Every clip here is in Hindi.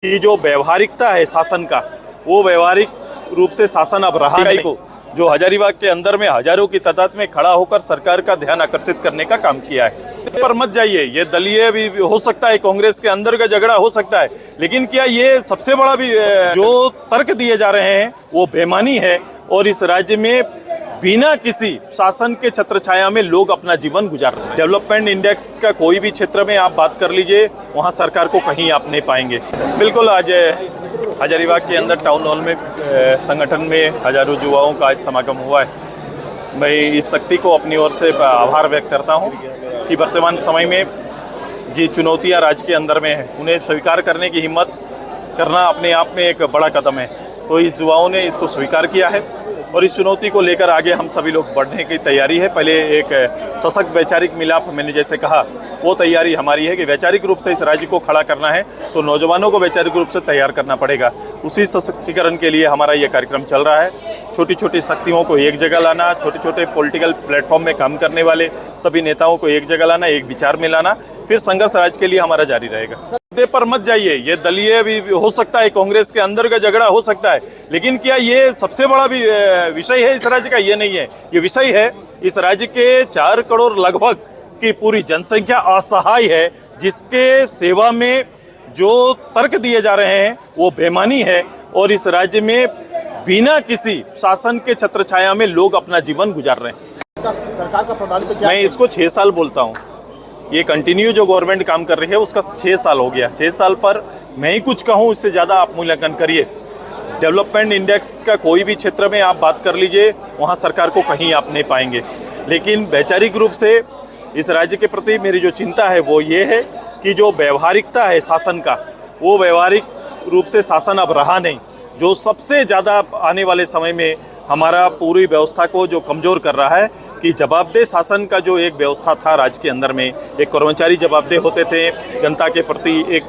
कि जो व्यवहारिकता है शासन का, वो व्यवहारिक रूप से शासन अब रहा नहीं को जो हजारीबाग के अंदर में हजारों की तादाद में खड़ा होकर सरकार का ध्यान आकर्षित करने का काम किया है। पर मत जाइए, ये दलीय भी हो सकता है, कांग्रेस के अंदर का झगड़ा हो सकता है, लेकिन क्या ये सबसे बड़ा भी जो तर्क दिए जा रहे हैं वो बेईमानी है। और इस राज्य में बिना किसी शासन के छत्रछाया में लोग अपना जीवन गुजार रहे हैं। डेवलपमेंट इंडेक्स का कोई भी क्षेत्र में आप बात कर लीजिए, वहाँ सरकार को कहीं आप नहीं पाएंगे। बिल्कुल, आज हजारीबाग के अंदर टाउन हॉल में संगठन में हजारों युवाओं का आज समागम हुआ है। मैं इस शक्ति को अपनी ओर से आभार व्यक्त करता हूँ कि वर्तमान समय में जी चुनौतियाँ राज्य के अंदर में हैं, उन्हें स्वीकार करने की हिम्मत करना अपने आप में एक बड़ा कदम है। तो इस युवाओं ने इसको स्वीकार किया है और इस चुनौती को लेकर आगे हम सभी लोग बढ़ने की तैयारी है। पहले एक सशक्त वैचारिक मिलाप, मैंने जैसे कहा, वो तैयारी हमारी है कि वैचारिक रूप से इस राज्य को खड़ा करना है तो नौजवानों को वैचारिक रूप से तैयार करना पड़ेगा। उसी सशक्तिकरण के लिए हमारा ये कार्यक्रम चल रहा है। छोटी छोटी शक्तियों को एक जगह लाना, छोटे छोटे पॉलिटिकल प्लेटफॉर्म में काम करने वाले सभी नेताओं को एक जगह लाना, एक विचार में लाना, फिर संघर्ष राज्य के लिए हमारा जारी रहेगा। पर मत जाइए, ये दलीय भी हो सकता है, कांग्रेस के अंदर का झगड़ा हो सकता है, लेकिन क्या ये सबसे बड़ा भी विषय है इस राज्य का? ये नहीं है। ये विषय है इस राज्य के 4 करोड़ लगभग की पूरी जनसंख्या असहाय है, जिसके सेवा में जो तर्क दिए जा रहे हैं वो बेईमानी है। और इस राज्य में बिना किसी शासन के छत्रछाया में लोग अपना जीवन गुजार रहे हैं। सरकार का प्रणाली पे मैं इसको 6 साल बोलता हूँ। ये कंटिन्यू जो गवर्नमेंट काम कर रही है उसका 6 साल हो गया। 6 साल पर मैं ही कुछ कहूँ, इससे ज़्यादा आप मूल्यांकन करिए। डेवलपमेंट इंडेक्स का कोई भी क्षेत्र में आप बात कर लीजिए, वहाँ सरकार को कहीं आप नहीं पाएंगे। लेकिन वैचारिक रूप से इस राज्य के प्रति मेरी जो चिंता है वो ये है कि जो व्यवहारिकता है शासन का, वो व्यवहारिक रूप से शासन अब रहा नहीं, जो सबसे ज़्यादा आने वाले समय में हमारा पूरी व्यवस्था को जो कमज़ोर कर रहा है। कि जवाबदेह शासन का जो एक व्यवस्था था राज्य के अंदर में, एक कर्मचारी जवाबदेह होते थे जनता के प्रति, एक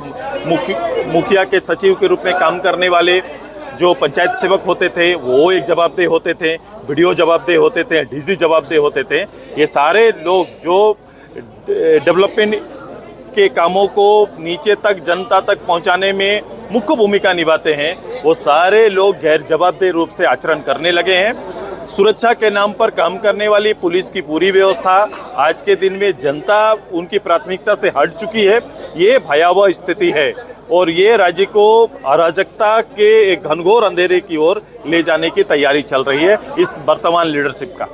मुखिया के सचिव के रूप में काम करने वाले जो पंचायत सेवक होते थे वो एक जवाबदेह होते थे, बीडीओ जवाबदेह होते थे, डीसी जवाबदेह होते थे। ये सारे लोग जो डेवलपमेंट के कामों को नीचे तक जनता तक पहुंचाने में मुख्य भूमिका निभाते हैं, वो सारे लोग गैर जवाबदेह रूप से आचरण करने लगे हैं। सुरक्षा के नाम पर काम करने वाली पुलिस की पूरी व्यवस्था आज के दिन में जनता उनकी प्राथमिकता से हट चुकी है। ये भयावह स्थिति है और ये राज्य को अराजकता के एक घनघोर अंधेरे की ओर ले जाने की तैयारी चल रही है इस वर्तमान लीडरशिप का।